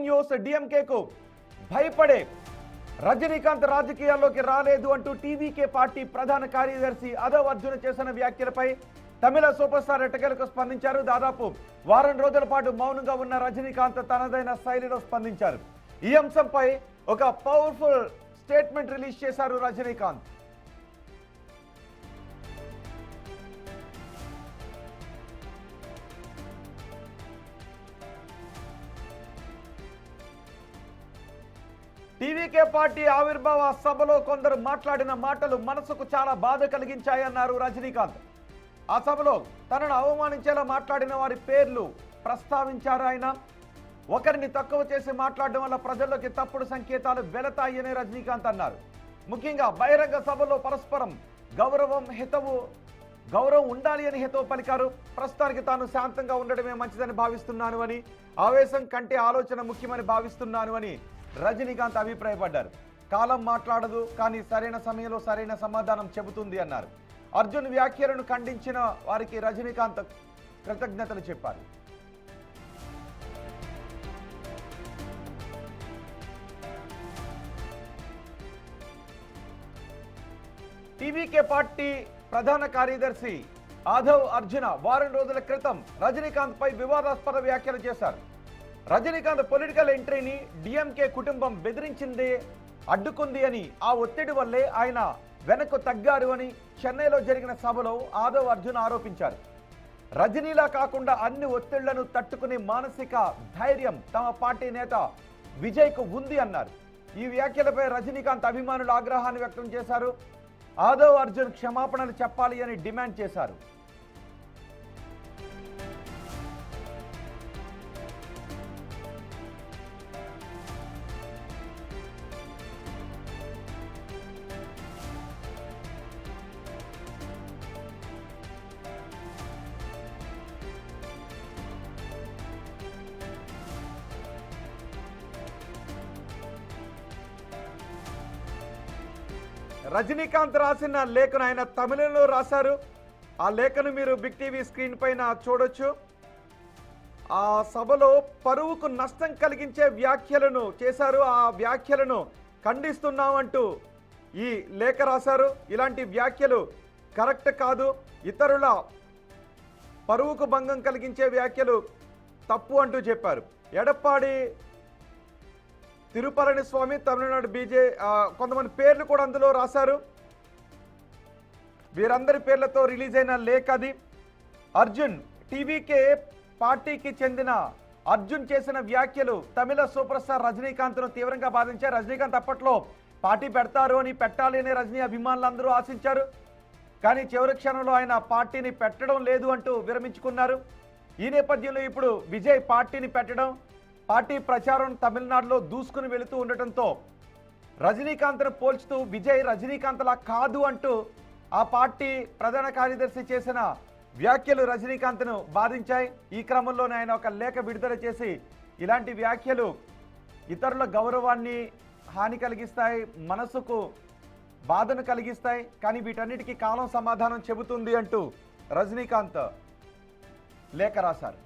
Morning news డిఎంకేకు భయపడే రజనీకాంత్ రాజకీయాల్లోకి రాలేదు అంటూ టీవీకే పార్టీ ప్రధాన కార్యదర్శి ఆదవ్ అర్జున్ చేసిన వ్యాఖ్యలపై తమిళ సూపర్ స్టార్ ఎట్టకేలకు స్పందించారు. దాదాపు వారం రోజుల పాటు మౌనంగా ఉన్న రజనీకాంత్ తనదైన శైలిలో స్పందించారు. ఈ అంశంపై ఒక పవర్ఫుల్ స్టేట్మెంట్ రిలీజ్ చేశారు రజనీకాంత్. టీవీకే పార్టీ ఆవిర్భావ సభలో కొందరు మాట్లాడిన మాటలు మనసుకు చాలా బాధ కలిగించాయన్నారు రజనీకాంత్. ఆ సభలో తనను అవమానించేలా మాట్లాడిన వారి పేర్లు ప్రస్తావించారు ఆయన. ఒకరిని తక్కువ చేసి మాట్లాడడం వల్ల ప్రజల్లోకి తప్పుడు సంకేతాలు వెళతాయని రజనీకాంత్ అన్నారు. ముఖ్యంగా బహిరంగ సభలో పరస్పరం గౌరవం ఉండాలి అని హితవు పలికారు. ప్రస్తుతానికి తాను శాంతంగా ఉండడమే మంచిదని భావిస్తున్నాను అని, ఆవేశం కంటే ఆలోచన ముఖ్యమని భావిస్తున్నాను అని రజనీకాంత్ అభిప్రాయపడ్డారు. కాలం మాట్లాడదు, కానీ సరైన సమయంలో సరైన సమాధానం చెబుతుంది అన్నారు. అర్జున్ వ్యాఖ్యలను ఖండించిన వారికి రజనీకాంత్ కృతజ్ఞతలు చెప్పారు. టీవీకే పార్టీ ప్రధాన కార్యదర్శి ఆదవ్ అర్జున వారం రోజుల క్రితం రజనీకాంత్ పై వివాదాస్పద వ్యాఖ్యలు చేశారు. రజనీకాంత్ పొలిటికల్ ఎంట్రీని డిఎంకే కుటుంబం బెదిరించిందే, అడ్డుకుంది అని, ఆ ఒత్తిడి వల్లే ఆయన వెనక్కు తగ్గారు అని చెన్నైలో జరిగిన సభలో ఆదవ్ అర్జున్ ఆరోపించారు. రజనీలా కాకుండా అన్ని ఒత్తిళ్లను తట్టుకునే మానసిక ధైర్యం తమ పార్టీ నేత విజయ్కు ఉంది అన్నారు. ఈ వ్యాఖ్యలపై రజనీకాంత్ అభిమానులు ఆగ్రహాన్ని వ్యక్తం చేశారు. ఆదవ్ అర్జున్ క్షమాపణలు చెప్పాలి అని డిమాండ్ చేశారు. రజనీకాంత్ రాసిన లేఖను ఆయన తమిళంలో రాశారు. ఆ లేఖను మీరు బిగ్ టీవీ స్క్రీన్ పైన చూడొచ్చు. ఆ సభలో పరువుకు నష్టం కలిగించే వ్యాఖ్యలను చేశారు. ఆ వ్యాఖ్యలను ఖండిస్తున్నామంటూ ఈ లేఖ రాశారు. ఇలాంటి వ్యాఖ్యలు కరెక్ట్ కాదు, ఇతరుల పరువుకు భంగం కలిగించే వ్యాఖ్యలు తప్పు అంటూ చెప్పారు. ఎడప్పాడి తిరుపళని స్వామి, తమిళనాడు కొంతమంది పేర్లు కూడా అందులో రాశారు. వీరందరి పేర్లతో రిలీజ్ అయిన లేఖ అది. అర్జున్ టీవీకే పార్టీకి చెందిన అర్జున్ చేసిన వ్యాఖ్యలు తమిళ సూపర్ స్టార్ రజనీకాంత్ను తీవ్రంగా బాధించారు. రజనీకాంత్ అప్పట్లో పార్టీ పెడతారు అని, పెట్టాలి అని రజనీ అభిమానులందరూ ఆశించారు. కానీ చివరి క్షణంలో ఆయన పార్టీని పెట్టడం లేదు అంటూ విరమించుకున్నారు. ఈ నేపథ్యంలో ఇప్పుడు విజయ్ పార్టీని పెట్టడం, పార్టీ ప్రచారం తమిళనాడులో దూసుకుని వెళుతూ ఉండటంతో రజనీకాంత్ను పోల్చుతూ విజయ్ రజనీకాంత్లా కాదు అంటూ ఆ పార్టీ ప్రధాన కార్యదర్శి చేసిన వ్యాఖ్యలు రజనీకాంత్ను బాధించాయి. ఈ క్రమంలోనే ఆయన ఒక లేఖ విడుదల చేసి ఇలాంటి వ్యాఖ్యలు ఇతరుల గౌరవాన్ని హాని కలిగిస్తాయి, మనసుకు బాధను కలిగిస్తాయి, కానీ వీటన్నిటికీ కాలం సమాధానం చెబుతుంది అంటూ రజనీకాంత్ లేఖ రాశారు.